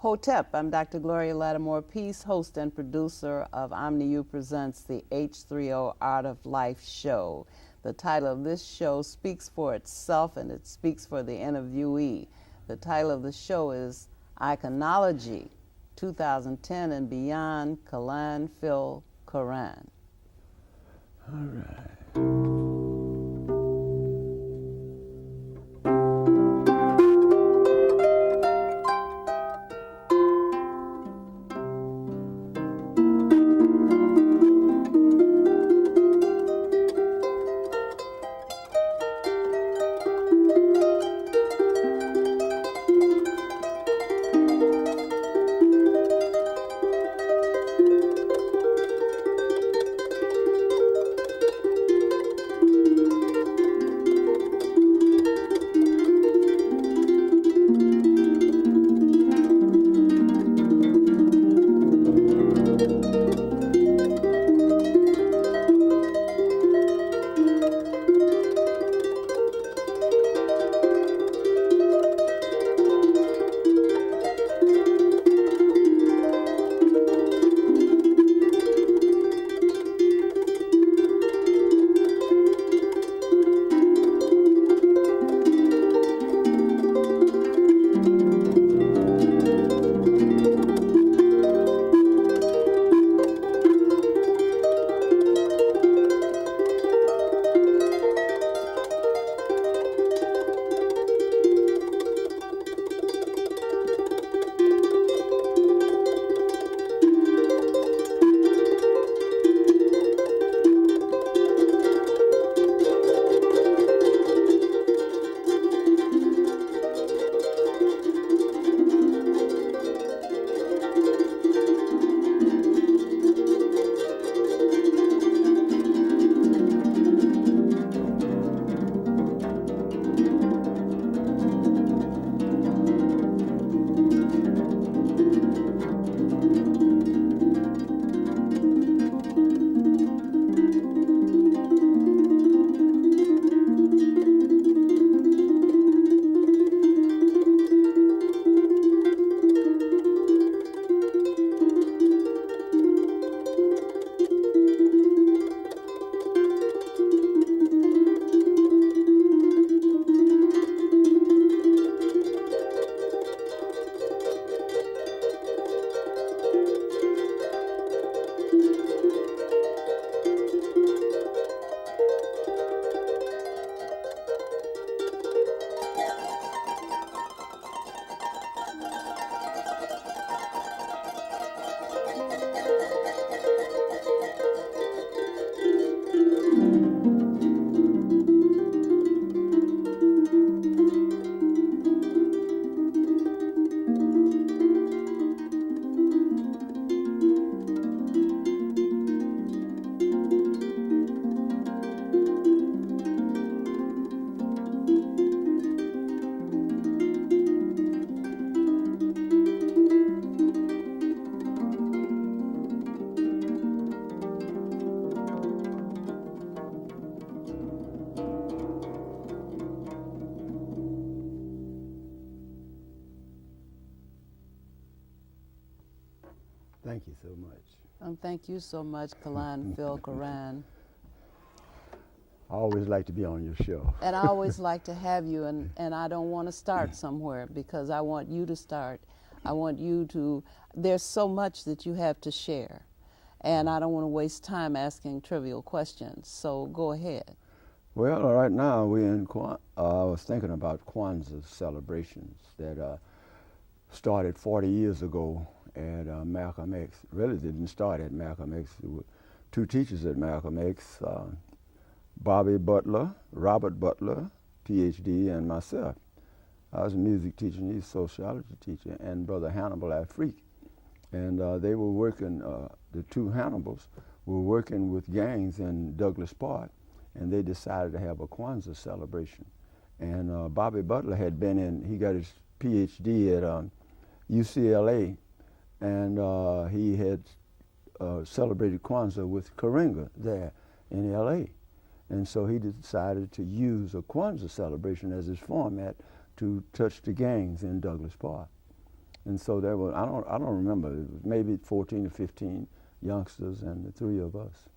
Hotep, I'm Dr. Gloria Lattimore Peace, host and producer of OmniU Presents the H3O Art of Life show. The title of this show speaks for itself and it speaks for the interviewee. The title of the show is Iconology, 2010 and Beyond, Kelan, Cohran. All right. Thank you so much. Thank you so much, Kelan, Cohran. I always like to be on your show. And I always like to have you, and I don't want to start somewhere because I want you to start. I want you to, there's so much that you have to share, and I don't want to waste time asking trivial questions, so go ahead. Well, right now we're in, I was thinking about Kwanzaa celebrations that started 40 years ago at Malcolm X. Really didn't start at Malcolm X. There were two teachers at Malcolm X, Bobby Butler, Robert Butler, PhD, and myself. I was a music teacher and he's a sociology teacher, and Brother Hannibal Afrique. And they were working, the two Hannibals were working with gangs in Douglas Park, and they decided to have a Kwanzaa celebration. And Bobby Butler had been in, he got his PhD at UCLA, and he had celebrated Kwanzaa with Karinga there in LA. And so he decided to use a Kwanzaa celebration as his format to touch the gangs in Douglas Park. And so there was, I don't remember, it was maybe 14 or 15 youngsters and the three of us.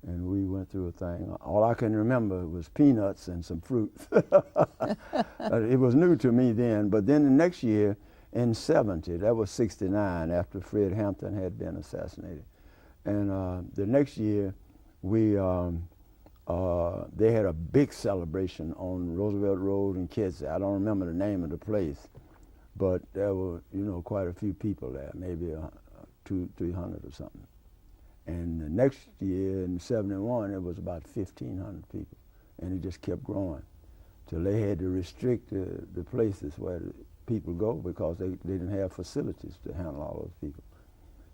And we went through a thing. All I can remember was peanuts and some fruit. It was new to me then. But then the next year, in 70, that was 69, after Fred Hampton had been assassinated. And the next year, they had a big celebration on Roosevelt Road in Kedzie. I don't remember the name of the place, but there were, quite a few people there, maybe 200-300 or something. And the next year, in 71, it was about 1,500 people, and it just kept growing till they had to restrict the places where the people go because they didn't have facilities to handle all those people.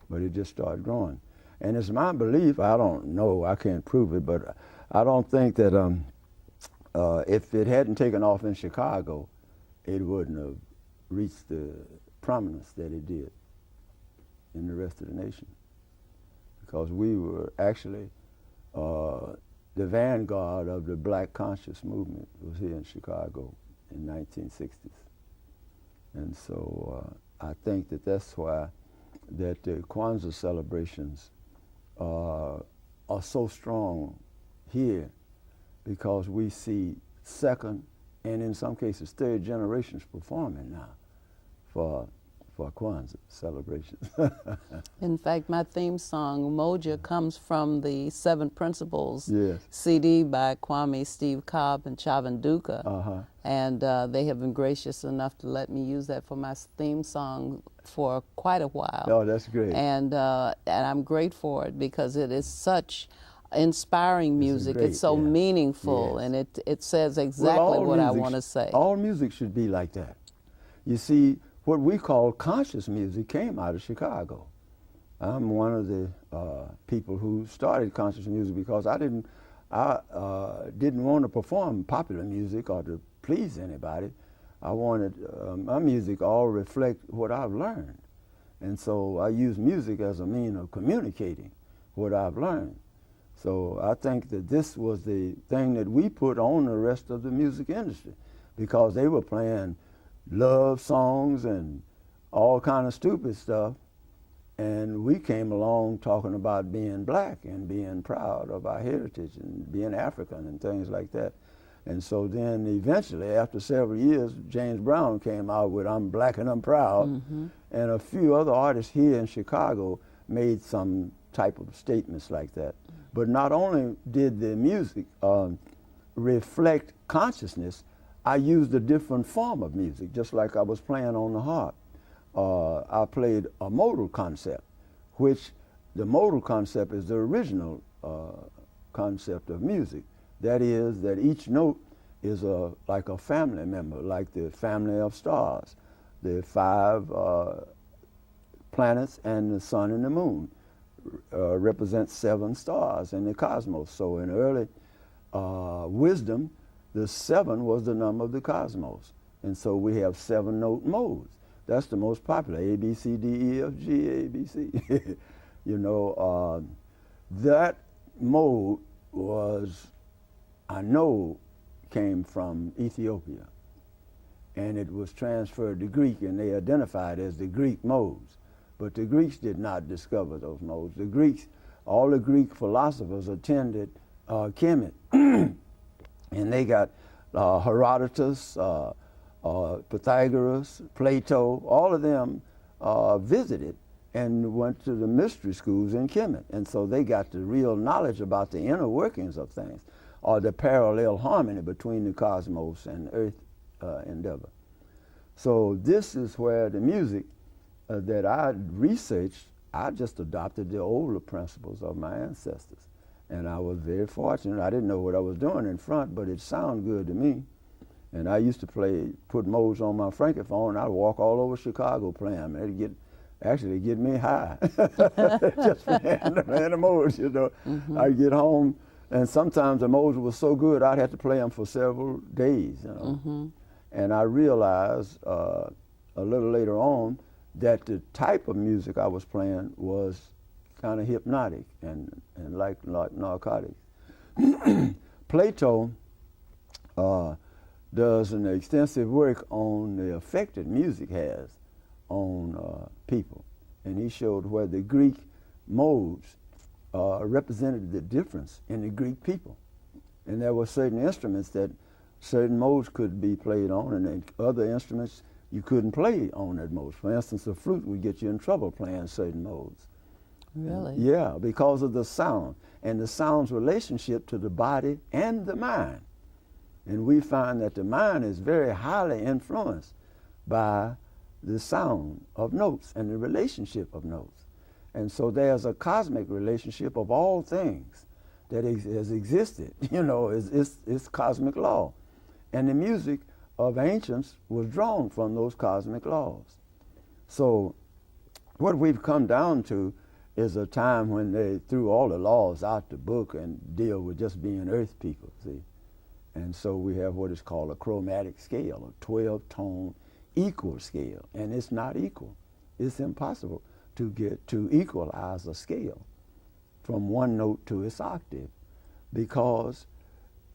But it just started growing. And it's my belief, I don't know, I can't prove it, but I don't think that if it hadn't taken off in Chicago, it wouldn't have reached the prominence that it did in the rest of the nation. Because we were actually, the vanguard of the Black conscious movement was here in Chicago in 1960s. And so I think that that's why that the Kwanzaa celebrations are so strong here, because we see second and in some cases third generations performing now for Kwanzaa celebrations. In fact, my theme song, Umoja, comes from the Seven Principles Yes. CD by Kwame Steve Cobb and Chavanduka. Uh-huh. And they have been gracious enough to let me use that for my theme song for quite a while. Oh, that's great. And I'm great for it because it is such inspiring music. It's so meaningful, yes. and it says exactly what I want to say. All music should be like that. You see, what we call conscious music came out of Chicago. I'm one of the people who started conscious music because I didn't want to perform popular music or to please anybody. I wanted my music all reflect what I've learned. And so I use music as a means of communicating what I've learned. So I think that this was the thing that we put on the rest of the music industry, because they were playing love songs and all kind of stupid stuff, and we came along talking about being black and being proud of our heritage and being African and things like that. And so then eventually, after several years, James Brown came out with I'm Black and I'm Proud, mm-hmm. and a few other artists here in Chicago made some type of statements like that. But not only did the music reflect consciousness, I used a different form of music, just like I was playing on the harp. I played a modal concept, which the modal concept is the original concept of music. That is, that each note is like a family member, like the family of stars, the 5 planets and the sun and the moon represent 7 stars in the cosmos. So in early wisdom, the 7 was the number of the cosmos. And so we have 7-note modes. That's the most popular, A, B, C, D, E, F, G, A, B, C. That mode was, I know, came from Ethiopia. And it was transferred to Greek, and they identified as the Greek modes. But the Greeks did not discover those modes. The Greeks, all the Greek philosophers attended Kemet. And they got Herodotus, Pythagoras, Plato, all of them visited and went to the mystery schools in Kemet. And so they got the real knowledge about the inner workings of things, or the parallel harmony between the cosmos and earth endeavor. So this is where the music that I researched, I just adopted the older principles of my ancestors. And I was very fortunate. I didn't know what I was doing in front, but it sounded good to me. And I used to put modes on my francophone, and I'd walk all over Chicago playing them. It'd actually get me high, just playing the modes, Mm-hmm. I'd get home, and sometimes the modes were so good, I'd have to play them for several days, Mm-hmm. And I realized a little later on that the type of music I was playing was kind of hypnotic and like narcotics. Plato does an extensive work on the effect that music has on people. And he showed where the Greek modes represented the difference in the Greek people. And there were certain instruments that certain modes could be played on, and then other instruments you couldn't play on that mode. For instance, a flute would get you in trouble playing certain modes. Really? Yeah, because of the sound, and the sound's relationship to the body and the mind. And we find that the mind is very highly influenced by the sound of notes and the relationship of notes. And so there's a cosmic relationship of all things that has existed. You know, it's cosmic law. And the music of ancients was drawn from those cosmic laws. So what we've come down to is a time when they threw all the laws out the book and deal with just being earth people, see. And so we have what is called a chromatic scale, a 12-tone equal scale. And it's not equal. It's impossible to get to equalize a scale from one note to its octave, because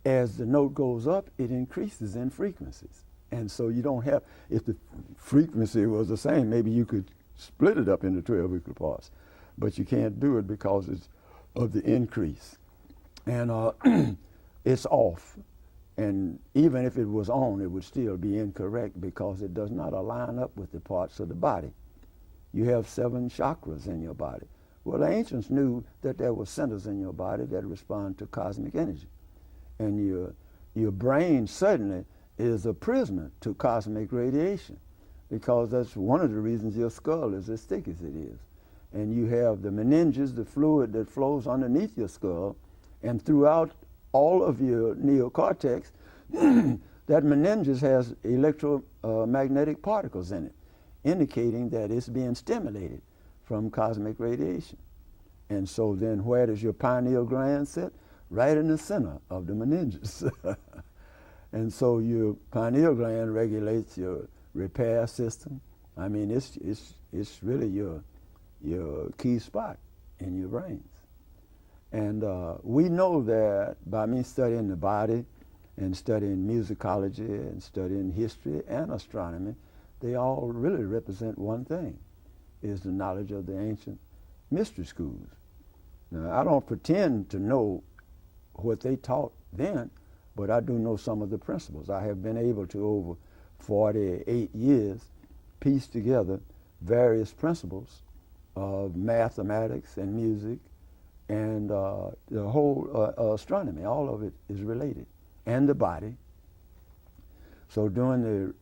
as the note goes up, it increases in frequencies. And so you don't have, if the frequency was the same, maybe you could split it up into 12 equal parts. But you can't do it because it's of the increase. And it's off. And even if it was on, it would still be incorrect because it does not align up with the parts of the body. You have 7 chakras in your body. Well, the ancients knew that there were centers in your body that respond to cosmic energy. And your brain certainly is a prisoner to cosmic radiation, because that's one of the reasons your skull is as thick as it is. And you have the meninges, the fluid that flows underneath your skull, and throughout all of your neocortex, that meninges has electromagnetic particles in it, indicating that it's being stimulated from cosmic radiation. And so then where does your pineal gland sit? Right in the center of the meninges. And so your pineal gland regulates your repair system. I mean, it's really your key spot in your brains. And we know that by me studying the body and studying musicology and studying history and astronomy, they all really represent one thing, is the knowledge of the ancient mystery schools. Now, I don't pretend to know what they taught then, but I do know some of the principles. I have been able to, over 48 years, piece together various principles of mathematics and music and the whole astronomy. All of it is related, and the body. So during the,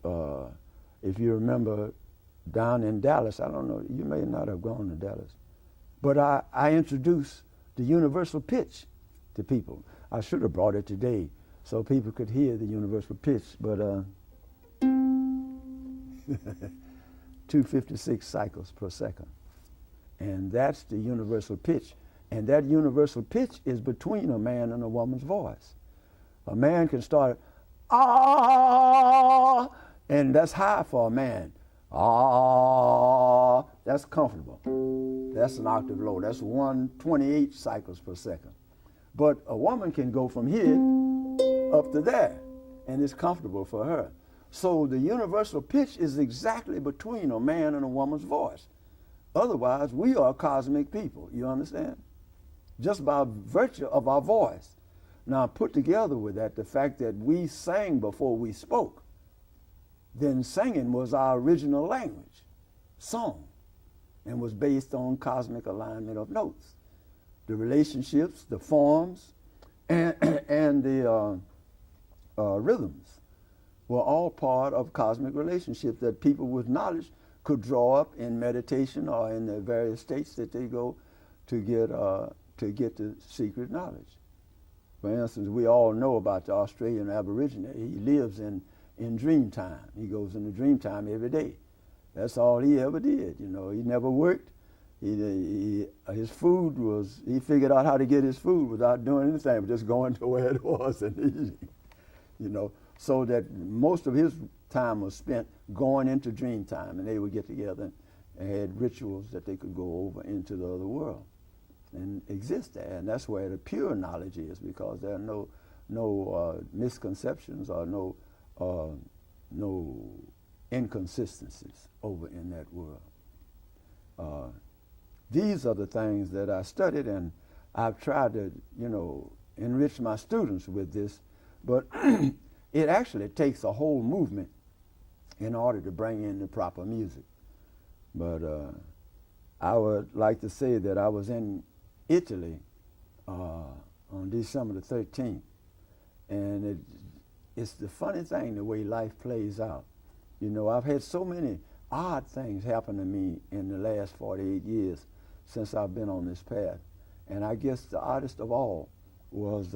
if you remember, down in Dallas, I don't know, you may not have gone to Dallas, but I introduced the universal pitch to people. I should have brought it today so people could hear the universal pitch, but 256 cycles per second. And that's the universal pitch. And that universal pitch is between a man and a woman's voice. A man can start, ah, and that's high for a man. Ah, that's comfortable. That's an octave low. That's 128 cycles per second. But a woman can go from here up to there, and it's comfortable for her. So the universal pitch is exactly between a man and a woman's voice. Otherwise, we are cosmic people, you understand? Just by virtue of our voice. Now, put together with that the fact that we sang before we spoke, then singing was our original language, song, and was based on cosmic alignment of notes. The relationships, the forms, and the rhythms were all part of cosmic relationships that people with knowledge could draw up in meditation or in the various states that they go to get the secret knowledge. For instance, we all know about the Australian Aborigine. He lives in dream time. He goes into dream time every day. That's all he ever did. You know, he never worked. His food was, he figured out how to get his food without doing anything, but just going to where it was and eating. You know, so that most of his time was spent going into dream time, and they would get together and had rituals that they could go over into the other world and exist there. And that's where the pure knowledge is, because there are no misconceptions or no inconsistencies over in that world. These are the things that I studied, and I've tried to, enrich my students with this, but it actually takes a whole movement in order to bring in the proper music. But I would like to say that I was in Italy on December the 13th, and it's the funny thing, the way life plays out. I've had so many odd things happen to me in the last 48 years since I've been on this path. And I guess the oddest of all was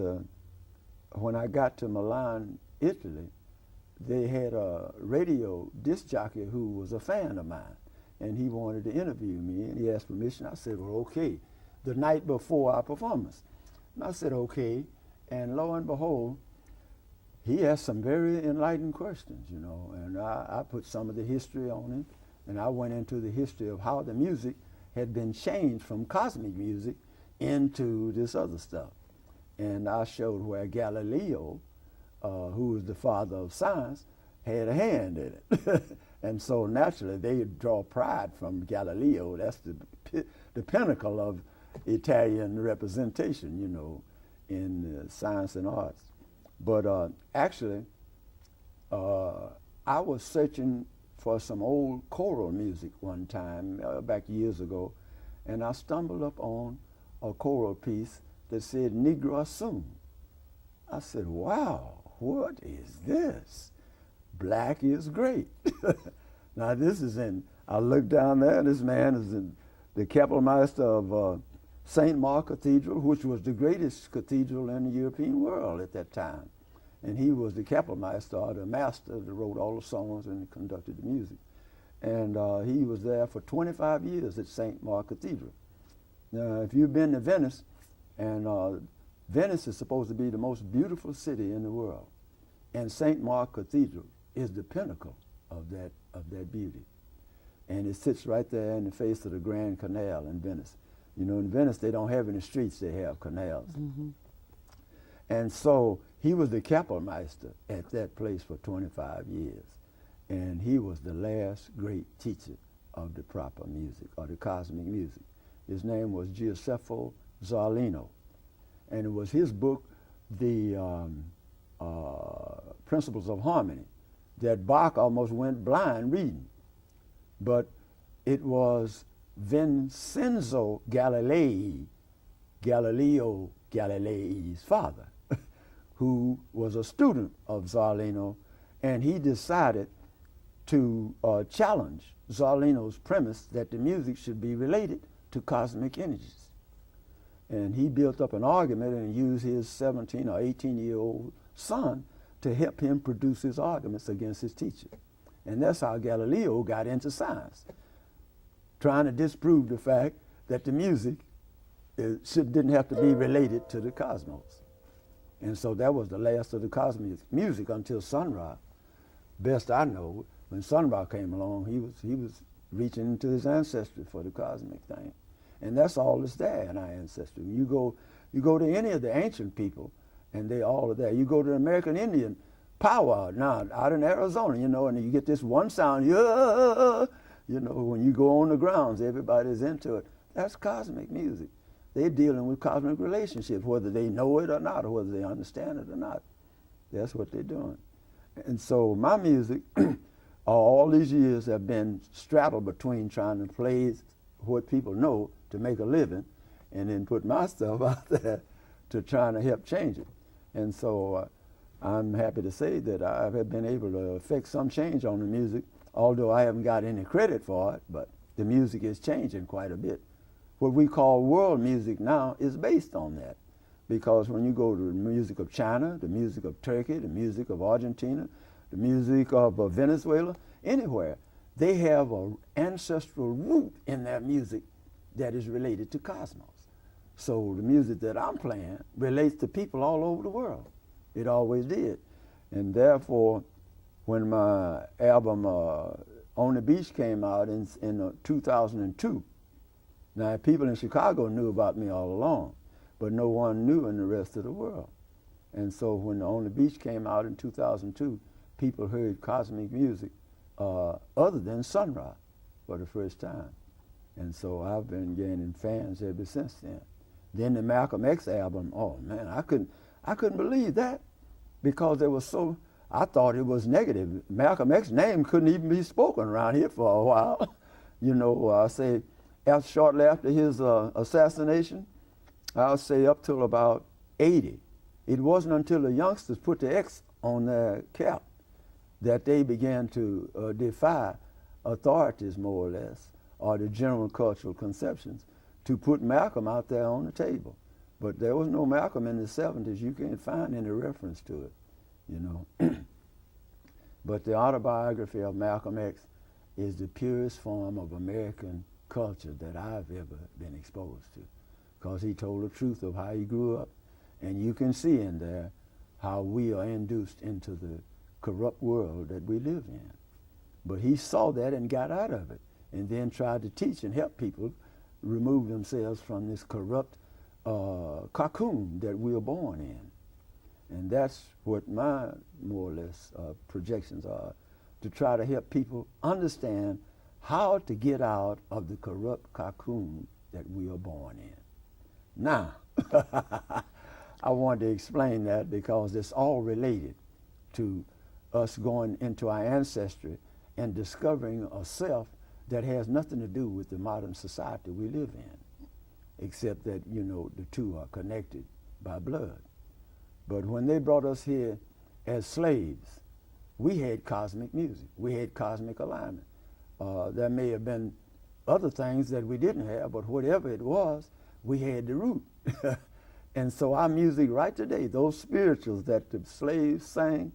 when I got to Milan, Italy, they had a radio disc jockey who was a fan of mine, and he wanted to interview me, and he asked permission. I said, well, okay, the night before our performance. And I said, okay, and lo and behold, he asked some very enlightening questions, and I put some of the history on him, and I went into the history of how the music had been changed from cosmic music into this other stuff. And I showed where Galileo, who was the father of science, had a hand in it. And so naturally they draw pride from Galileo. That's the pinnacle of Italian representation, in science and arts. But actually, I was searching for some old choral music one time, back years ago, and I stumbled up on a choral piece that said Negro Sum. I said, wow, what is this? Black is great. Now this is I looked down there, and this man is in the Kapellmeister of St. Mark Cathedral, which was the greatest cathedral in the European world at that time. And he was the Kapellmeister, or the master that wrote all the songs and conducted the music. And he was there for 25 years at St. Mark Cathedral. Now, if you've been to Venice, and Venice is supposed to be the most beautiful city in the world, and St. Mark Cathedral is the pinnacle of that beauty. And it sits right there in the face of the Grand Canal in Venice. In Venice, they don't have any streets, they have canals. Mm-hmm. And so he was the Kapellmeister at that place for 25 years. And he was the last great teacher of the proper music, or the cosmic music. His name was Giuseppe Zarlino. And it was his book, The Principles of Harmony, that Bach almost went blind reading. But it was Vincenzo Galilei, Galileo Galilei's father, who was a student of Zarlino, and he decided to challenge Zarlino's premise that the music should be related to cosmic energies. And he built up an argument and used his 17 or 18-year-old son to help him produce his arguments against his teacher. And that's how Galileo got into science, trying to disprove the fact that the music didn't have to be related to the cosmos. And so that was the last of the cosmic music until Sun Ra. Best I know, when Sun Ra came along, he was reaching into his ancestry for the cosmic thing. And that's all that's there in our ancestry. You go to any of the ancient people, and they all are there. You go to the American Indian powwow now out in Arizona, and you get this one sound, when you go on the grounds, everybody's into it. That's cosmic music. They're dealing with cosmic relationships, whether they know it or not, or whether they understand it or not. That's what they're doing. And so my music, all these years have been straddled between trying to play what people know to make a living, and then put my stuff out there to trying to help change it. And so I'm happy to say that I have been able to affect some change on the music, although I haven't got any credit for it, but the music is changing quite a bit. What we call world music now is based on that, because when you go to the music of China, the music of Turkey, the music of Argentina, the music of Venezuela, anywhere, they have an ancestral root in their music that is related to cosmos. So the music that I'm playing relates to people all over the world. It always did. And therefore, when my album On the Beach came out in 2002, now people in Chicago knew about me all along, but no one knew in the rest of the world. And so when On the Beach came out in 2002, people heard cosmic music other than Sun Ra for the first time. And so I've been gaining fans ever since then. Then the Malcolm X album, oh man, I couldn't believe that, because it was so, I thought it was negative. Malcolm X's name couldn't even be spoken around here for a while. You know, I say shortly after his assassination, I'll say up till about 80. It wasn't until the youngsters put the X on their cap that they began to defy authorities, more or less, or the general cultural conceptions, to put Malcolm out there on the table. But there was no Malcolm in the 70s. You can't find any reference to it, you know. But the autobiography of Malcolm X is the purest form of American culture that I've ever been exposed to, because he told the truth of how he grew up. And you can see in there how we are induced into the corrupt world that we live in. But he saw that and got out of it, and then tried to teach and help people remove themselves from this corrupt cocoon that we are born in. And that's what my, more or less, projections are, to try to help people understand how to get out of the corrupt cocoon that we are born in. Now, I wanted to explain that because it's all related to us going into our ancestry and discovering a self that has nothing to do with the modern society we live in, except that, you know, the two are connected by blood. But when they brought us here as slaves, we had cosmic music. We had cosmic alignment. There may have been other things that we didn't have, but whatever it was, we had the root. And so our music right today, those spirituals that the slaves sang,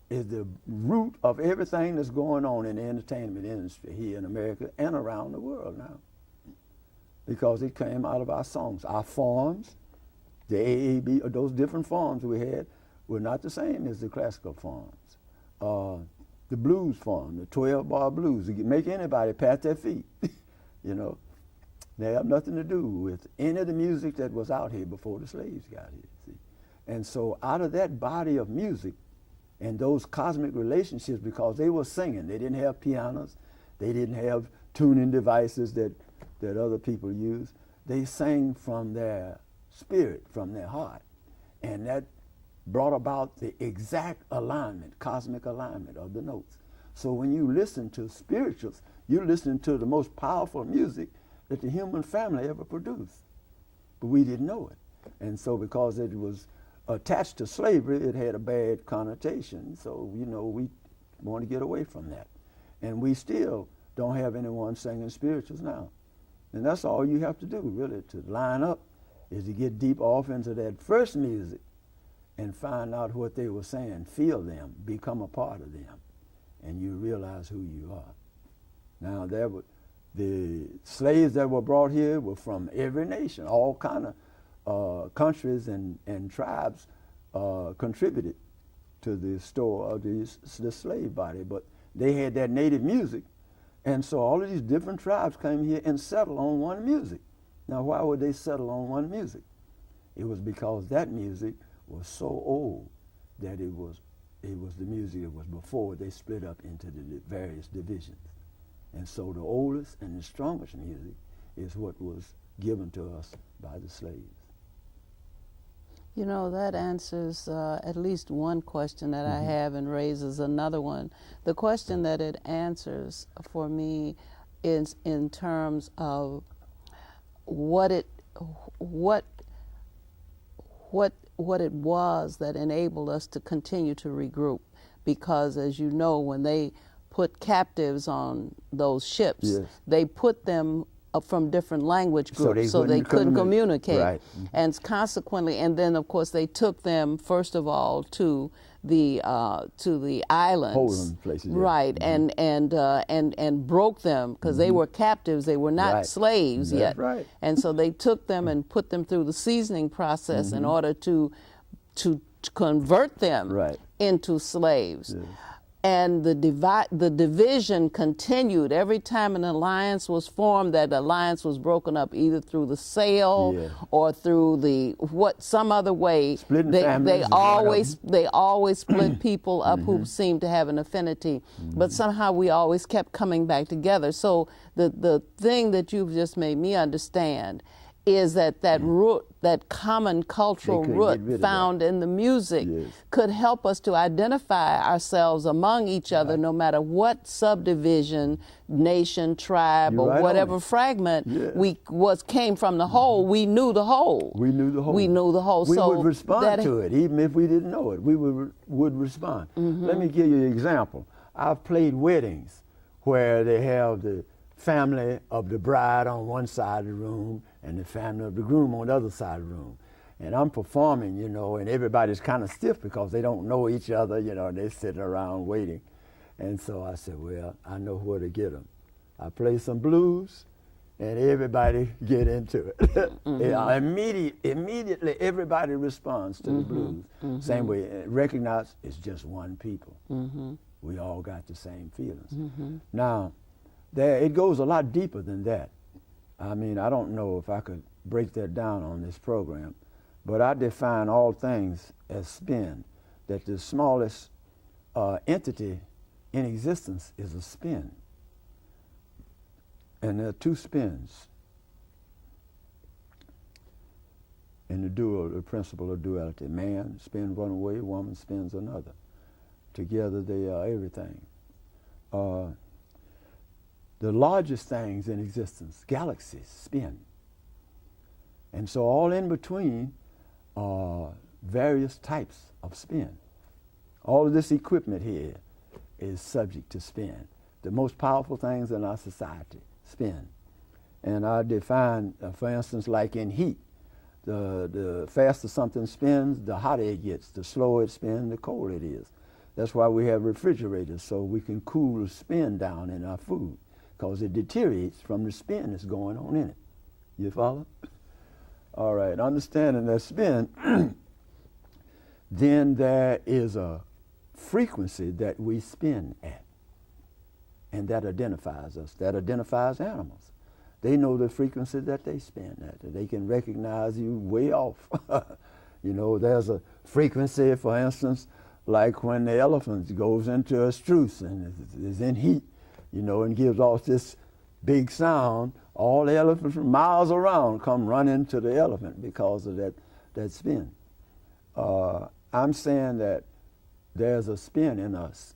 is the root of everything that's going on in the entertainment industry here in America and around the world now. Because it came out of our songs. Our forms, the AAB, or those different forms we had, were not the same as the classical forms. The blues form, the 12-bar blues, to make anybody pat their feet, you know. They have nothing to do with any of the music that was out here before the slaves got here, see. And so out of that body of music and those cosmic relationships, because they were singing, they didn't have pianos, they didn't have tuning devices that other people use. They sang from their spirit, from their heart. And that brought about the exact alignment, cosmic alignment of the notes. So when you listen to spirituals, you're listening to the most powerful music that the human family ever produced. But we didn't know it. And so because it was attached to slavery, it had a bad connotation. So, you know, we want to get away from that. And we still don't have anyone singing spirituals now. And that's all you have to do, really, to line up, is to get deep off into that first music and find out what they were saying, feel them, become a part of them, and you realize who you are. Now, the slaves that were brought here were from every nation. All kind of countries and tribes contributed to the store of the slave body, but they had that native music, and so all of these different tribes came here and settled on one music. Now, why would they settle on one music? It was because that music was so old that it was the music that was before they split up into the various divisions. And so the oldest and the strongest music is what was given to us by the slaves. You know, that answers at least one question that I have and raises another one. The question that it answers for me is in terms of what it was that enabled us to continue to regroup. Because as you know, when they put captives on those ships, yes, they put them from different language groups so they couldn't communicate. Right. And consequently, and then of course they took them first of all to the islands, Cohran places, right, and broke them because they were captives. They were not slaves yet. Right. And so they took them and put them through the seasoning process in order to convert them into slaves. Yes. and the division continued. Every time an alliance was formed, that alliance was broken up either through the sale or through some other way. Splitting They families always split people up who seemed to have an affinity, but somehow we always kept coming back together. So the thing that you've just made me understand is that root, that common cultural root found in the music could help us to identify ourselves among each other, no matter what subdivision, nation, tribe, or whatever fragment came from the whole. We knew the whole. We knew the whole. We knew the whole. We would respond to it, even if we didn't know it. We would respond. Let me give you an example. I've played weddings where they have the family of the bride on one side of the room and the family of the groom on the other side of the room. And I'm performing, you know, and everybody's kind of stiff because they don't know each other, you know, and they're sitting around waiting. And so I said, well, I know where to get them. I play some blues and everybody get into it. Immediately everybody responds to the blues. Same way, recognize it's just one people. We all got the same feelings. Now, it goes a lot deeper than that. I mean, I don't know if I could break that down on this program, but I define all things as spin, that the smallest entity in existence is a spin. And there are two spins in the principle of duality. Man spins one way, woman spins another. Together they are everything. The largest things in existence, galaxies, spin. And so all in between are various types of spin. All of this equipment here is subject to spin. The most powerful things in our society, spin. And I define, for instance, like in heat, the faster something spins, the hotter it gets. The slower it spins, the colder it is. That's why we have refrigerators, so we can cool the spin down in our food, because it deteriorates from the spin that's going on in it. You follow? All right, understanding that spin, then there is a frequency that we spin at, and that identifies us, that identifies animals. They know the frequency that they spin at. They can recognize you way off. You know, there's a frequency, for instance, like when the elephant goes into a struce and is in heat, you know, and gives off this big sound, all the elephants from miles around come running to the elephant because of that spin. I'm saying that there's a spin in us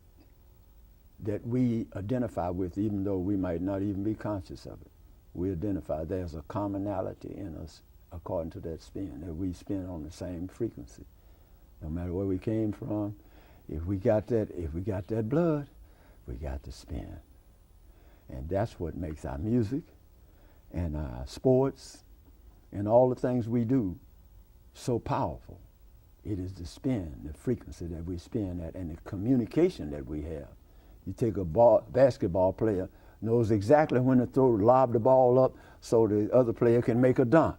that we identify with, even though we might not even be conscious of it. We identify there's a commonality in us according to that spin, that we spin on the same frequency. No matter where we came from, if we got that blood, we got the spin. And that's what makes our music and our sports and all the things we do so powerful. It is the spin, the frequency that we spin at, and the communication that we have. You take a basketball player, knows exactly when to lob the ball up so the other player can make a dunk.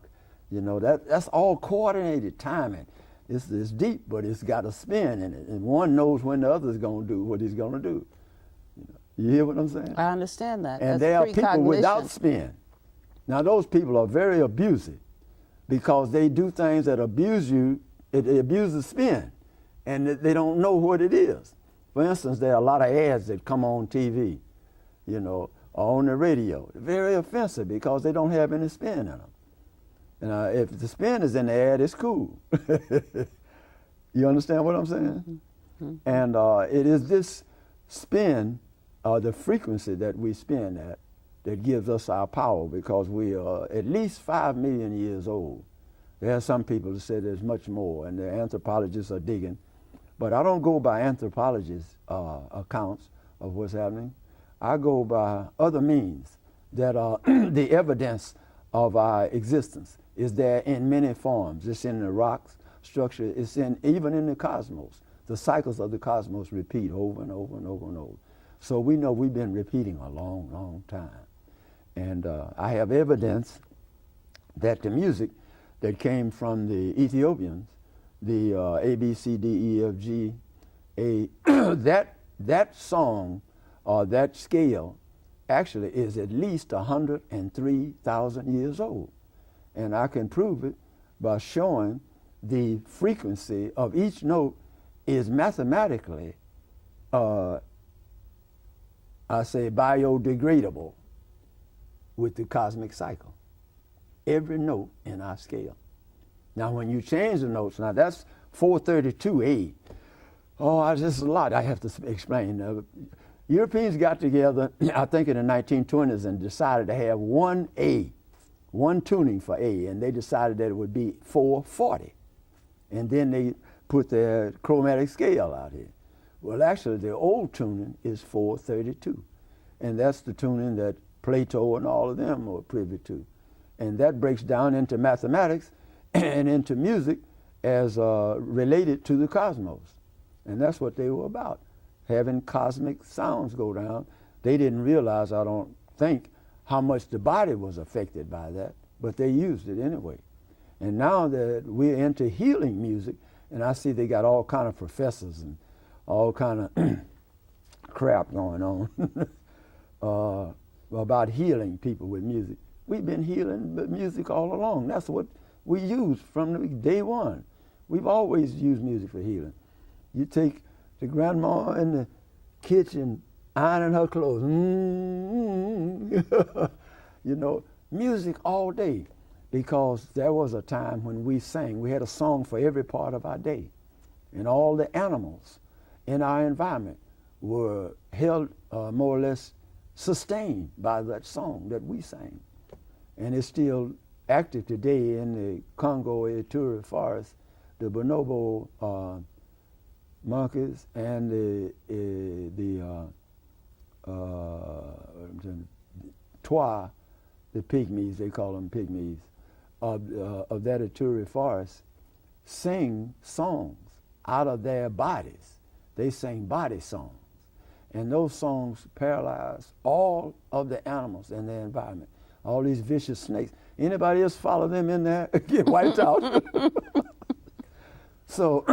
You know, that's all coordinated timing. It's deep, but it's got a spin in it, and one knows when the other's going to do what he's going to do. You hear what I'm saying? I understand that. And there are people without spin. Now, those people are very abusive because they do things that abuse you. It abuses spin, and they don't know what it is. For instance, there are a lot of ads that come on TV, you know, or on the radio. They're very offensive because they don't have any spin in them. And if the spin is in the ad, it's cool. You understand what I'm saying? Mm-hmm. And it is this spin, the frequency that we spin at, that gives us our power, because we are at least 5 million years old. There are some people who say there's much more, and the anthropologists are digging. But I don't go by anthropologists' accounts of what's happening. I go by other means that are the evidence of our existence. Is there in many forms. It's in the rocks structure. It's even in the cosmos. The cycles of the cosmos repeat over and over and over and over. So we know we've been repeating a long, long time. And I have evidence that the music that came from the Ethiopians, the A, B, C, D, E, F, G, A, that that song or that scale actually is at least 103,000 years old. And I can prove it by showing the frequency of each note is mathematically, I say, biodegradable with the cosmic cycle. Every note in our scale. Now, when you change the notes, now that's 432A. Oh, this is a lot I have to explain. Europeans got together, I think in the 1920s, and decided to have one A, one tuning for A, and they decided that it would be 440. And then they put their chromatic scale out here. Well, actually, the old tuning is 432, and that's the tuning that Plato and all of them were privy to. And that breaks down into mathematics and into music as related to the cosmos. And that's what they were about, having cosmic sounds go down. They didn't realize, I don't think, how much the body was affected by that, but they used it anyway. And now that we're into healing music, and I see they got all kind of professors and all kind of crap going on about healing people with music. We've been healing music all along. That's what we use from day one. We've always used music for healing. You take the grandma in the kitchen ironing her clothes. You know, music all day, because there was a time when we sang. We had a song for every part of our day. And all the animals in our environment were held more or less sustained by that song that we sang. And it's still active today in the Congo Ituri forest. The bonobo monkeys and the Twa, the pygmies, they call them pygmies, of that Ituri forest, sing songs out of their bodies. They sing body songs. And those songs paralyze all of the animals in their environment, all these vicious snakes. Anybody else follow them in there, get wiped out. So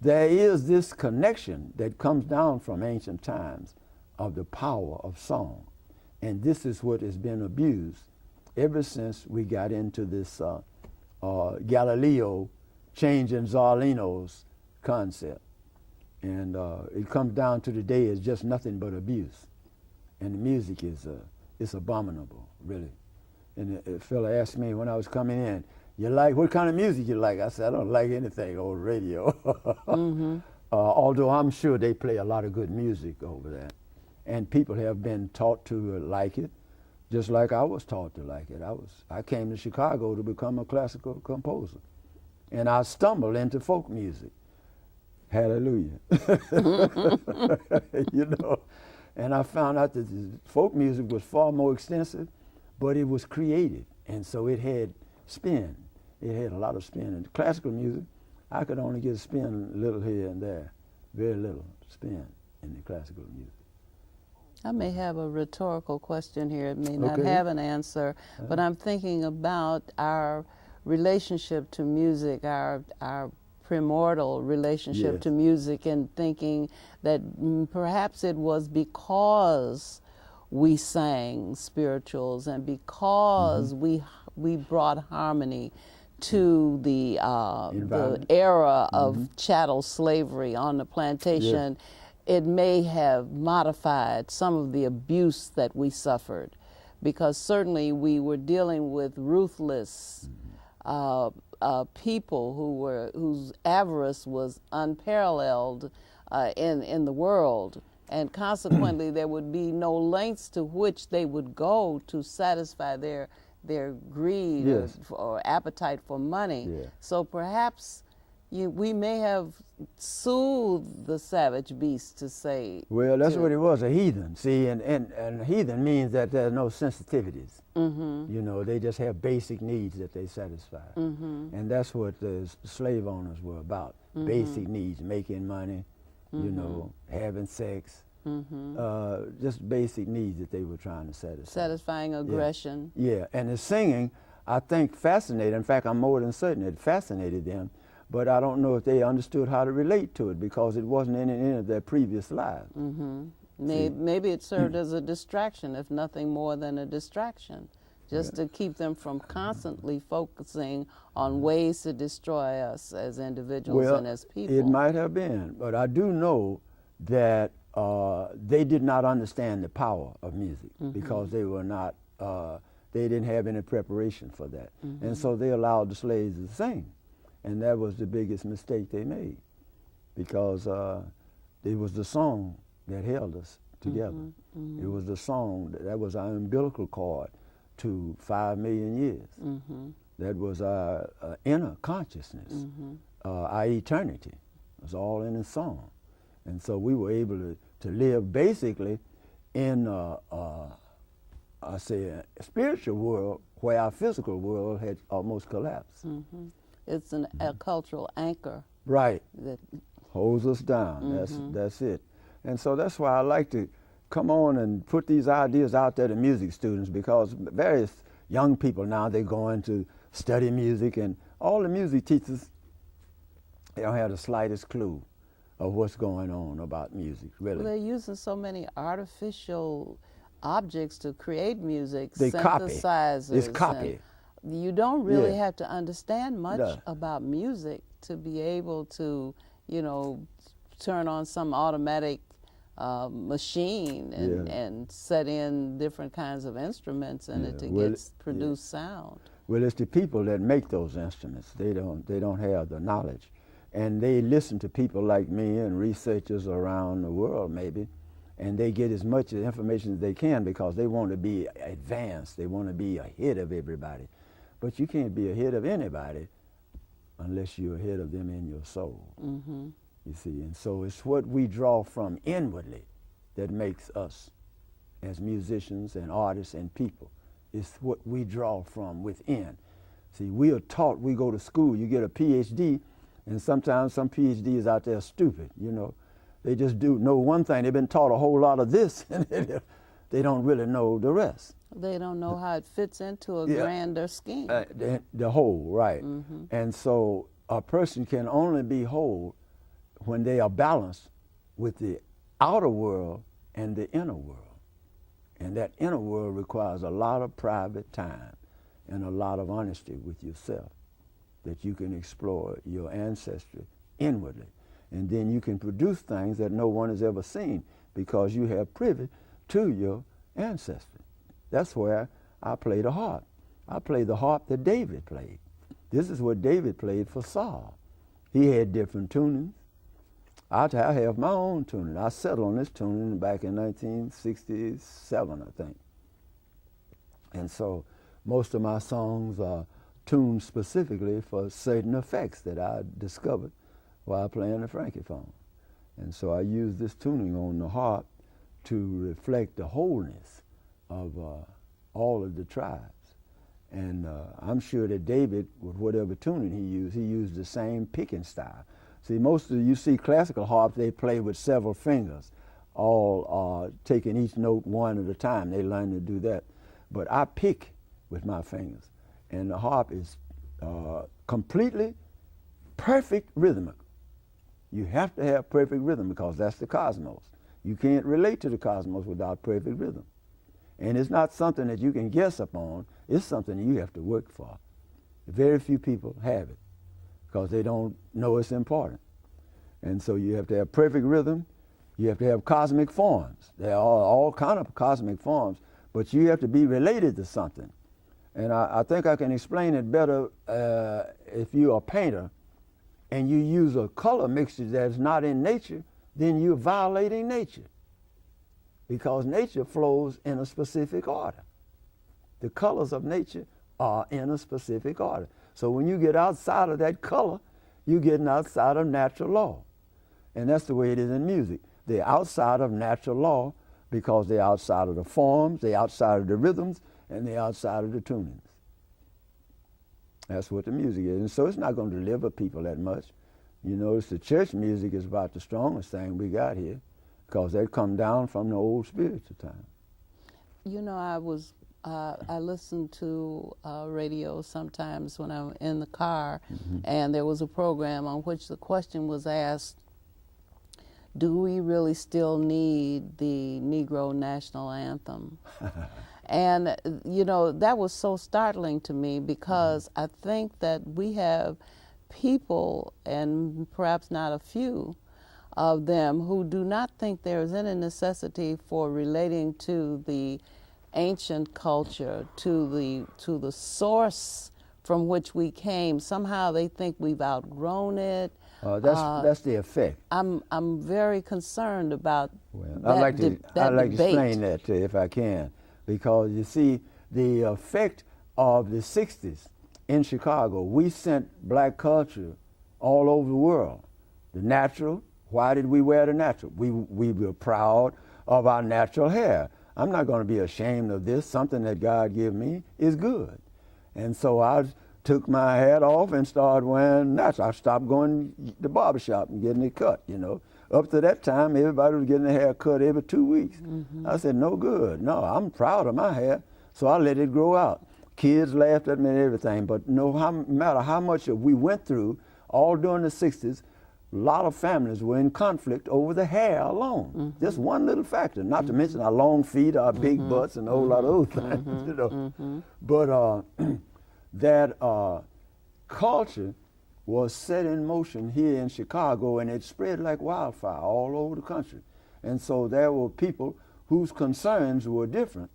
there is this connection that comes down from ancient times of the power of song. And this is what has been abused ever since we got into this Galileo changing Zarlino's concept. And it comes down to today is just nothing but abuse. And the music is it's abominable, really. And a fella asked me when I was coming in, "You like, what kind of music you like?" I said, "I don't like anything on radio." Mm-hmm. Although I'm sure they play a lot of good music over there. And people have been taught to like it, just like I was taught to like it. I came to Chicago to become a classical composer. And I stumbled into folk music. Hallelujah. You know, and I found out that the folk music was far more extensive, but it was creative, and so it had spin. It had a lot of spin. And classical music, I could only get a spin a little here and there, very little spin in the classical music. I may have a rhetorical question here. It may not have an answer, but I'm thinking about our relationship to music, our primordial relationship to music, and thinking that perhaps it was because we sang spirituals and because we brought harmony to the era of chattel slavery on the plantation. It may have modified some of the abuse that we suffered, because certainly we were dealing with ruthless people whose avarice was unparalleled in the world, and consequently there would be no lengths to which they would go to satisfy their greed or appetite for money. So perhaps we may have soothed the savage beast to say. Well, that's what it was, a heathen. See, and heathen means that there are no sensitivities. You know, they just have basic needs that they satisfy. And that's what the slave owners were about. Basic needs, making money, you know, having sex, just basic needs that they were trying to satisfy. Satisfying aggression. Yeah, and the singing, I think, fascinated. In fact, I'm more than certain it fascinated them but I don't know if they understood how to relate to it because it wasn't in any of their previous lives. Maybe it served as a distraction, if nothing more than a distraction, just to keep them from constantly focusing on ways to destroy us as individuals and as people. It might have been, but I do know that they did not understand the power of music because they were not, they didn't have any preparation for that. And so they allowed the slaves to sing. And that was the biggest mistake they made because it was the song that held us together. It was the song, that was our umbilical cord to 5 million years. That was our inner consciousness, our eternity. It was all in the song. And so we were able to live basically in I say a spiritual world where our physical world had almost collapsed. It's a cultural anchor. Right. That holds us down. That's it. And so that's why I like to come on and put these ideas out there to music students, because various young people now, they're going to study music, and all the music teachers, they don't have the slightest clue of what's going on about music, really. Well, they're using so many artificial objects to create music, they synthesizers. Copy. It's copy. You don't really have to understand much about music to be able to, you know, turn on some automatic machine and set in different kinds of instruments and it produce sound. Well, it's the people that make those instruments. They don't have the knowledge. And they listen to people like me and researchers around the world maybe, and they get as much information as they can because they want to be advanced. They want to be ahead of everybody. But you can't be ahead of anybody unless you're ahead of them in your soul. You see, and so it's what we draw from inwardly that makes us as musicians and artists and people. It's what we draw from within. See, we are taught, we go to school, you get a PhD, and sometimes some PhDs out there are stupid, you know. They just know one thing. They've been taught a whole lot of this, and they don't really know the rest. They don't know how it fits into a grander scheme. The whole, right. And so a person can only be whole when they are balanced with the outer world and the inner world. And that inner world requires a lot of private time and a lot of honesty with yourself, that you can explore your ancestry inwardly. And then you can produce things that no one has ever seen because you have privy to your ancestry. That's where I play the harp. I play the harp that David played. This is what David played for Saul. He had different tunings. I have my own tuning. I settled on this tuning back in 1967, I think. And so most of my songs are tuned specifically for certain effects that I discovered while playing the francophone. And so I use this tuning on the harp to reflect the wholeness of all of the tribes. And I'm sure that David, with whatever tuning he used the same picking style. See, most of you see classical harps, they play with several fingers, all taking each note one at a time. They learn to do that. But I pick with my fingers. And the harp is completely perfect rhythmic. You have to have perfect rhythm because that's the cosmos. You can't relate to the cosmos without perfect rhythm. And it's not something that you can guess upon. It's something you have to work for. Very few people have it because they don't know it's important. And so you have to have perfect rhythm. You have to have cosmic forms. There are all kind of cosmic forms, but you have to be related to something. And I think I can explain it better if you're a painter and you use a color mixture that's not in nature, then you're violating nature, because nature flows in a specific order. The colors of nature are in a specific order. So when you get outside of that color, you're getting outside of natural law. And that's the way it is in music. They're outside of natural law because they're outside of the forms, they're outside of the rhythms, and they're outside of the tunings. That's what the music is. And so it's not going to deliver people that much. You notice the church music is about the strongest thing we got here because that come down from the old spiritual time. You know, I was I listen to radio sometimes when I'm in the car, and there was a program on which the question was asked, do we really still need the Negro National Anthem? And, you know, that was so startling to me because I think that we have people, and perhaps not a few of them, who do not think there is any necessity for relating to the ancient culture, to the source from which we came. Somehow they think we've outgrown it. That's the effect. I'm very concerned about I'd like that to debate. explain that to you if I can, because you see the effect of the 60s in Chicago. We sent black culture all over the world. The natural. Why did we wear the natural? We were proud of our natural hair. I'm not going to be ashamed of this. Something that God gave me is good. And so I took my hat off and started wearing natural. I stopped going to the barbershop and getting it cut, you know. Up to that time, everybody was getting their hair cut every 2 weeks. I said, no good. No, I'm proud of my hair. So I let it grow out. Kids laughed at me and everything, but no matter how much we went through, all during the 60s, a lot of families were in conflict over the hair alone. Just one little factor, not to mention our long feet, our big butts, and a whole lot of other things, you know. But that culture was set in motion here in Chicago, and it spread like wildfire all over the country. And so there were people whose concerns were different,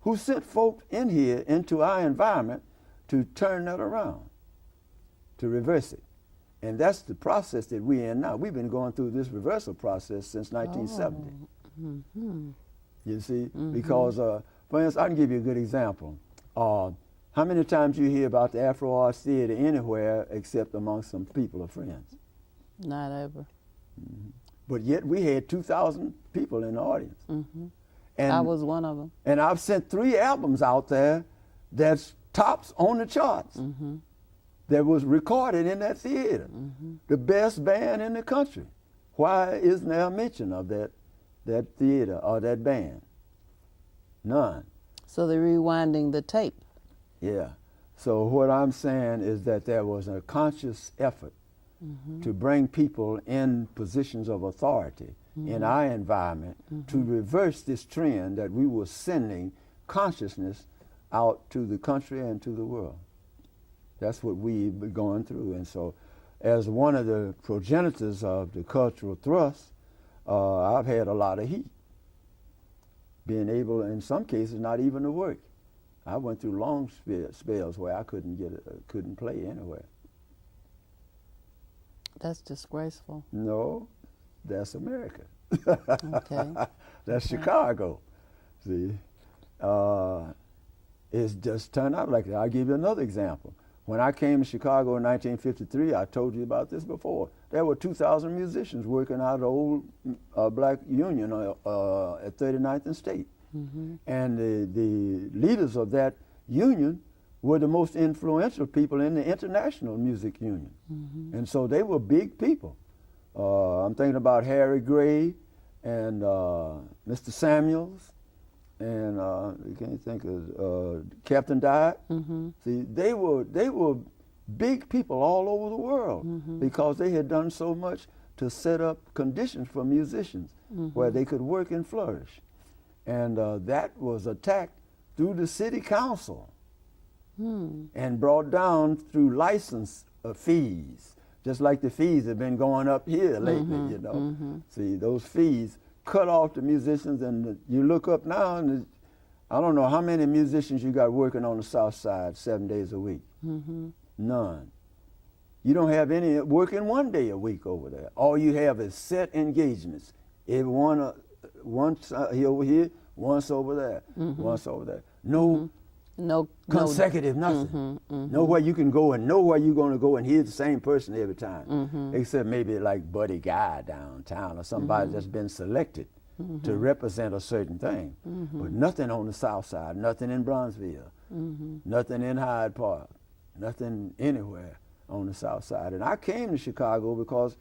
who sent folk in here into our environment to turn that around, to reverse it. And that's the process that we're in now. We've been going through this reversal process since 1970. You see? Because, for instance, I can give you a good example. How many times you hear about the Afro Arts Theater anywhere except among some people or friends? Not ever. But yet we had 2,000 people in the audience. And I was one of them. And I've sent 3 albums out there that's tops on the charts. That was recorded in that theater. The best band in the country. Why isn't there a mention of that theater or that band? None. So they're rewinding the tape. Yeah. So what I'm saying is that there was a conscious effort to bring people in positions of authority in our environment to reverse this trend that we were sending consciousness out to the country and to the world. That's what we've been going through. And so as one of the progenitors of the cultural thrust, I've had a lot of heat. Being able, in some cases, not even to work. I went through long spells where I couldn't play anywhere. That's disgraceful. No, that's America. Okay. That's Chicago. See, it's just turned out like that. I'll give you another example. When I came to Chicago in 1953, I told you about this before, there were 2,000 musicians working out of the old black union at 39th and State. And the leaders of that union were the most influential people in the International Music Union. And so they were big people. I'm thinking about Harry Gray and Mr. Samuels, and you can't think of Captain Diet. See, they were big people all over the world because they had done so much to set up conditions for musicians where they could work and flourish. And that was attacked through the city council and brought down through license fees, just like the fees have been going up here lately, you know. See, those fees cut off the musicians, and you look up now, and I don't know how many musicians you got working on the South Side 7 days a week. None. You don't have any working 1 day a week over there. All you have is set engagements. Everyone, once over here, once over there, once over there. No consecutive nothing. Nowhere you can go and nowhere you're going to go and hear the same person every time, except maybe like Buddy Guy downtown or somebody that's been selected to represent a certain thing. But nothing on the South Side, nothing in Bronzeville, nothing in Hyde Park, nothing anywhere on the South Side. And I came to Chicago because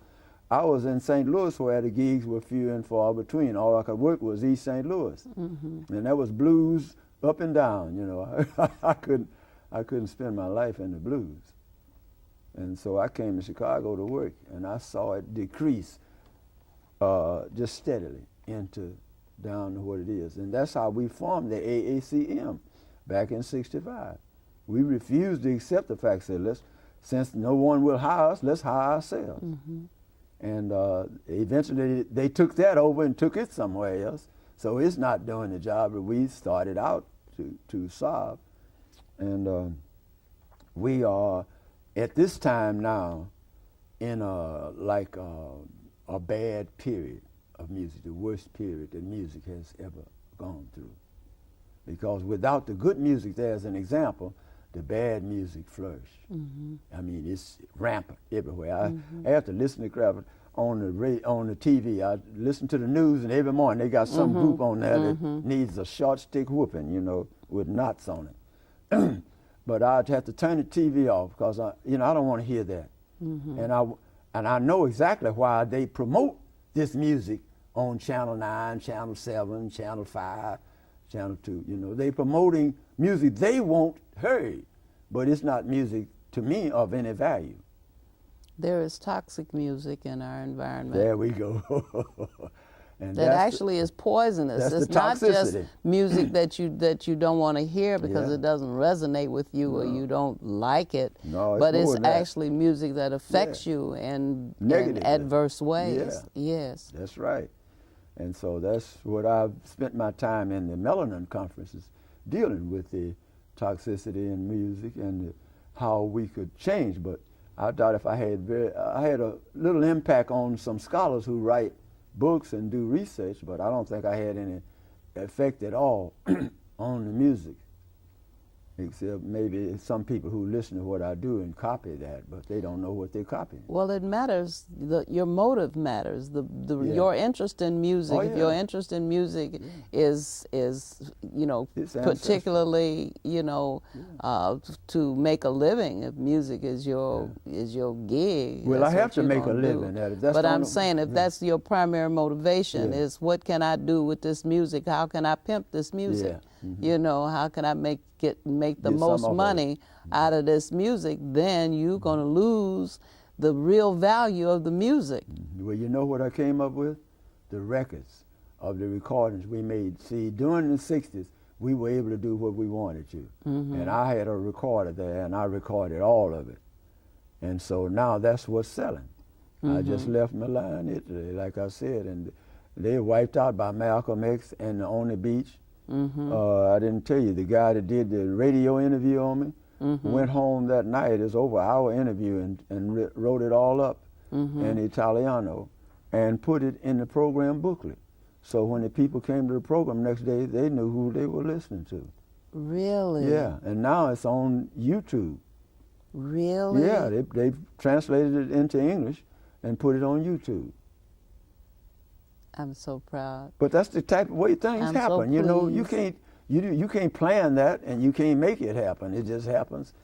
I was in St. Louis where the gigs were few and far between. All I could work was East St. Louis. And that was blues, up and down. You know, I couldn't spend my life in the blues, and so I came to Chicago to work, and I saw it decrease just steadily into down to what it is, and that's how we formed the AACM back in '65. We refused to accept the fact that since no one will hire us, let's hire ourselves. Mm-hmm. And eventually they took that over and took it somewhere else. So it's not doing the job that we started out to solve. And we are, at this time now, in a bad period of music, the worst period that music has ever gone through. Because without the good music, there's an example, the bad music flourished. Mm-hmm. I mean, it's rampant everywhere. Mm-hmm. I have to listen to crap on the TV. I listen to the news, and every morning they got some mm-hmm. group on there mm-hmm. that needs a short stick whooping, you know, with knots on it. But I'd have to turn the TV off because I don't want to hear that. Mm-hmm. And I know exactly why they promote this music on Channel 9, Channel 7, Channel 5, Channel 2. You know, they promoting music they won't hear, but it's not music to me of any value. There is toxic music in our environment. There we go. And that actually is poisonous. It's not just music that you don't want to hear because it doesn't resonate with you or you don't like it. No, but it's actually music that affects you in adverse ways. Yeah. Yes. That's right. And so that's what I've spent my time in the Melanin conferences, dealing with the toxicity in music and how we could change. But I thought if I had a little impact on some scholars who write books and do research, but I don't think I had any effect at all on the music, except maybe some people who listen to what I do and copy that, but they don't know what they're copying. Well, it matters. Your motive matters. Your interest in music. Oh, if your interest in music is particularly to make a living, if music is your gig. Well, I have to make a living at it. But I'm saying if that's your primary motivation, is what can I do with this music? How can I pimp this music? Mm-hmm. You know, how can I make the most money out of this music? Then you're going to lose the real value of the music. Mm-hmm. Well, you know what I came up with? The records of the recordings we made. See, during the 60s, we were able to do what we wanted to. Mm-hmm. And I had a recorder there, and I recorded all of it. And so now that's what's selling. Mm-hmm. I just left Milan, Italy, like I said, and they were wiped out by Malcolm X and On the Beach. Mm-hmm. I didn't tell you, the guy that did the radio interview on me went home that night. It was over an hour interview and wrote it all up in Italiano and put it in the program booklet. So when the people came to the program next day, they knew who they were listening to. Really? Yeah, and now it's on YouTube. Really? Yeah, they translated it into English and put it on YouTube. I'm so proud. But that's the type of way things happen. You know, you can't plan that, and you can't make it happen. It just happens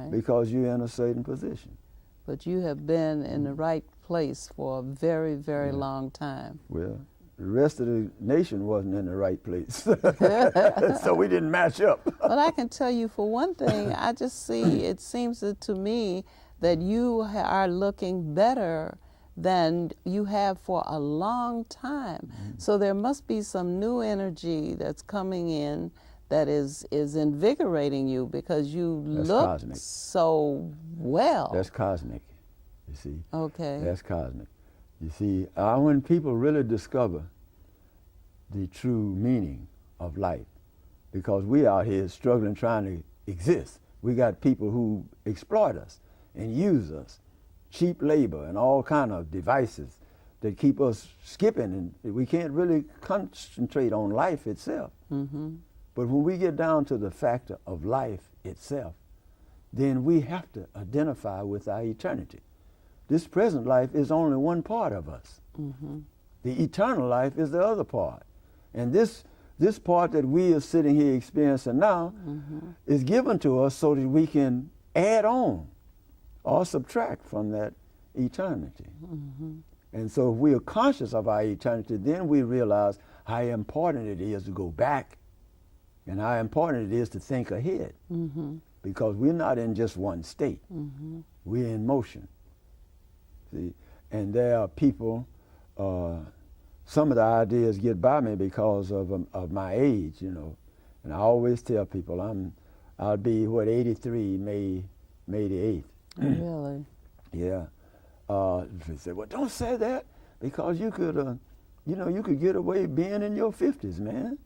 because you're in a certain position. But you have been in the right place for a very, very long time. Well, the rest of the nation wasn't in the right place, so we didn't match up. But I can tell you, for one thing, I just see, it seems to me that you are looking better than you have for a long time. So there must be some new energy that's coming in that is invigorating you, because you look so well. That's cosmic, you see. Okay. That's cosmic. You see, when people really discover the true meaning of life, because we out here struggling, trying to exist. We got people who exploit us and use us, cheap labor and all kind of devices that keep us skipping, and we can't really concentrate on life itself. Mm-hmm. But when we get down to the factor of life itself, then we have to identify with our eternity. This present life is only one part of us. Mm-hmm. The eternal life is the other part. And this part that we are sitting here experiencing now is given to us so that we can add on or subtract from that eternity. Mm-hmm. And so if we are conscious of our eternity, then we realize how important it is to go back And how important it is to think ahead, because we're not in just one state. We're in motion. See? And there are people, some of the ideas get by me because of my age, you know. And I always tell people I'll be, 83, May the 8th. Really? Yeah. They say, well, don't say that, because you could, you could get away being in your 50s, man.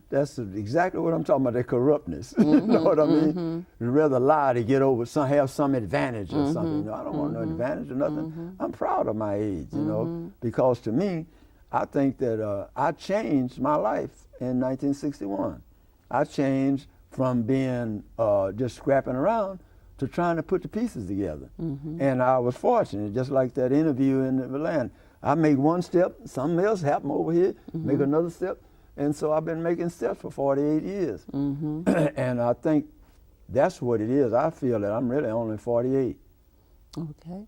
That's exactly what I'm talking about, that corruptness. You know what I mean? You'd rather lie to get over, have some advantage or something. You know, I don't want no advantage or nothing. I'm proud of my age, you know, because to me, I think that I changed my life in 1961. I changed from being just scrapping around to trying to put the pieces together. And I was fortunate, just like that interview in Atlanta. I make one step, something else happen over here, make another step. And so I've been making steps for 48 years. And I think that's what it is. I feel that I'm really only 48. Okay.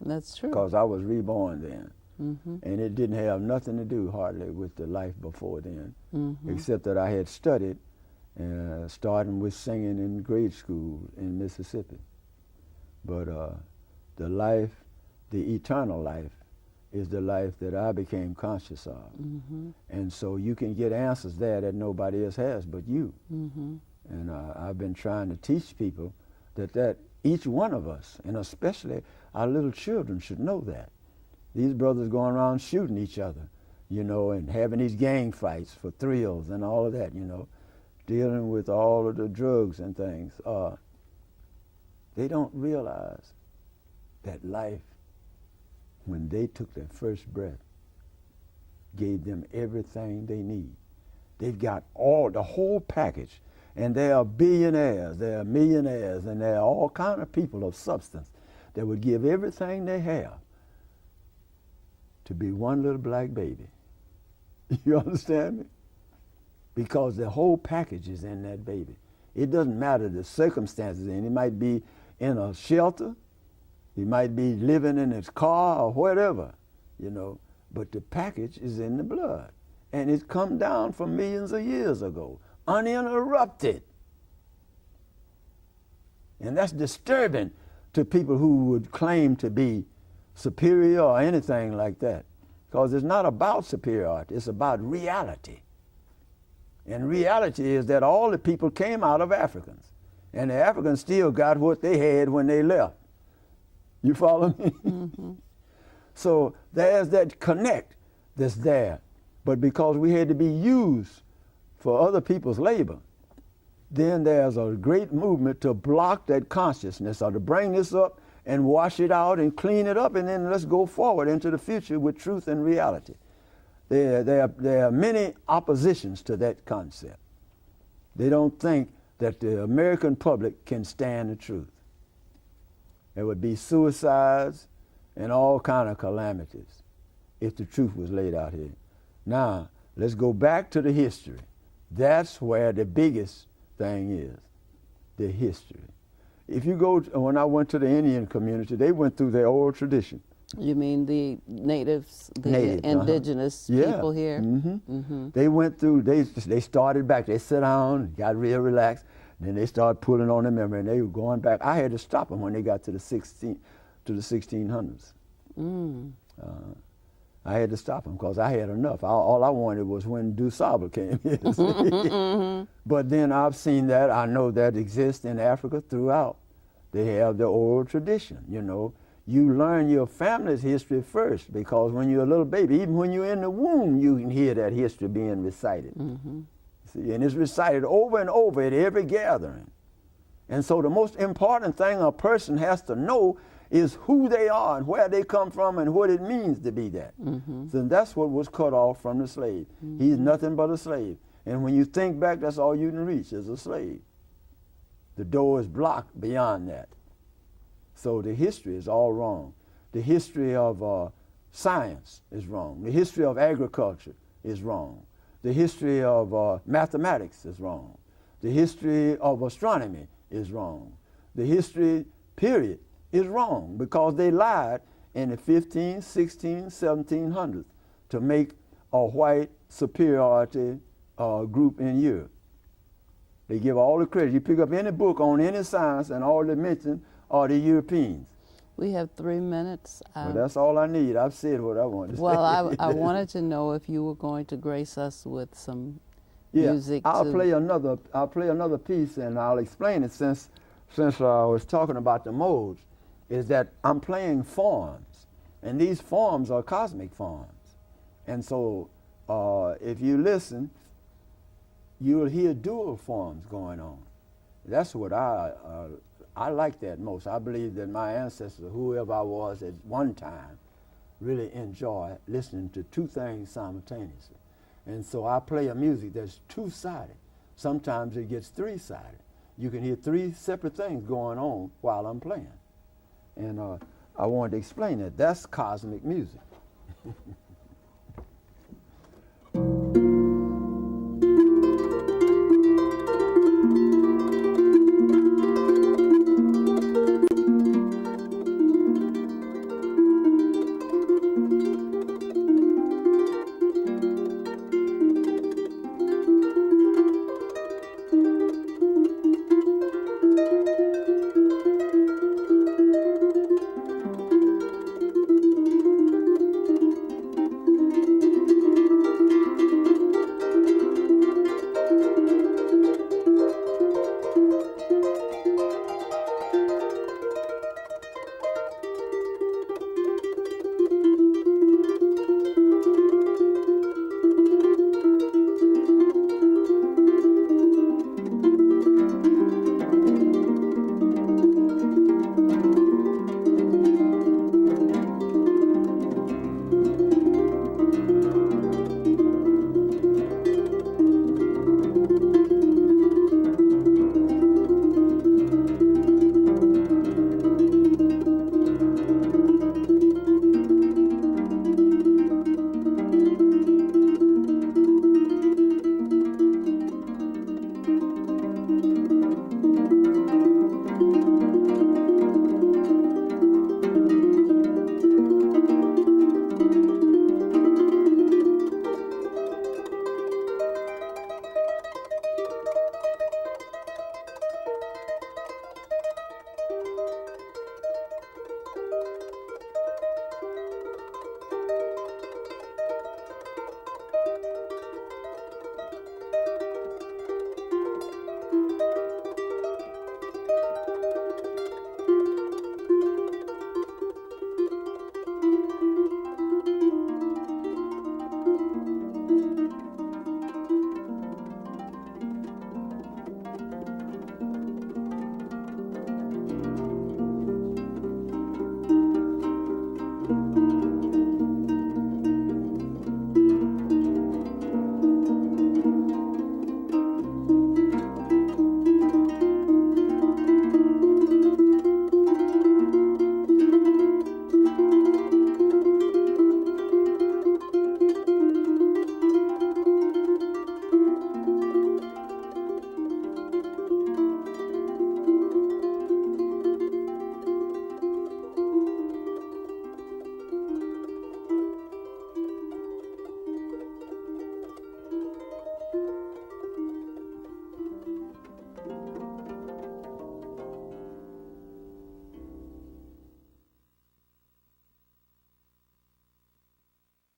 That's true. Because I was reborn then. And it didn't have nothing to do hardly with the life before then, except that I had studied, starting with singing in grade school in Mississippi. But the life, the eternal life, is the life that I became conscious of. And so you can get answers there that nobody else has but you. And I've been trying to teach people that each one of us, and especially our little children, should know that. These brothers going around shooting each other, you know, and having these gang fights for thrills and all of that, you know, dealing with all of the drugs and things. They don't realize that life, when they took their first breath, gave them everything they need. They've got the whole package. And they are billionaires, they are millionaires, and there are all kind of people of substance that would give everything they have to be one little black baby. You understand me? Because the whole package is in that baby. It doesn't matter the circumstances, and he might be in a shelter, he might be living in his car or whatever, you know, but the package is in the blood. And it's come down from millions of years ago, uninterrupted. And that's disturbing to people who would claim to be superior or anything like that, because it's not about superiority, it's about reality. And reality is that all the people came out of Africans, and the Africans still got what they had when they left. You follow me? So there's that connect that's there. But because we had to be used for other people's labor, then there's a great movement to block that consciousness, or to bring this up and wash it out and clean it up, and then let's go forward into the future with truth and reality. There are many oppositions to that concept. They don't think that the American public can stand the truth. There would be suicides and all kind of calamities if the truth was laid out here. Now, let's go back to the history. That's where the biggest thing is, the history. If you go, when I went to the Indian community, they went through their oral tradition. You mean the natives, the indigenous people here? They went through, they started back, they sat down, got real relaxed, then they started pulling on their memory, and they were going back. I had to stop them when they got to the 1600s. I had to stop them because I had enough. All I wanted was when DuSable came here. But then I've seen that, I know that exists in Africa throughout. They have the oral tradition, you know. You learn your family's history first, because when you're a little baby, even when you're in the womb, you can hear that history being recited. See, and it's recited over and over at every gathering. And so the most important thing a person has to know is who they are and where they come from and what it means to be that. So that's what was cut off from the slave. He's nothing but a slave. And when you think back, that's all you can reach is a slave. The door is blocked beyond that. So the history is all wrong. The history of science is wrong. The history of agriculture is wrong. The history of mathematics is wrong. The history of astronomy is wrong. The history, period, is wrong, because they lied in the 15, 16, 1700s to make a white superiority group in Europe. They give all the credit. You pick up any book on any science, and all they mention are the Europeans. We have 3 minutes. Well, that's all I need. I've said what I wanted to say. Well, I wanted to know if you were going to grace us with some music. I'll play another piece, and I'll explain it since I was talking about the modes. Is that I'm playing forms, and these forms are cosmic forms, and so if you listen, you'll hear dual forms going on. That's what I like that most. I believe that my ancestors, whoever I was at one time, really enjoy listening to two things simultaneously. And so I play a music that's two-sided. Sometimes it gets three-sided. You can hear three separate things going on while I'm playing. And I wanted to explain that. That's cosmic music.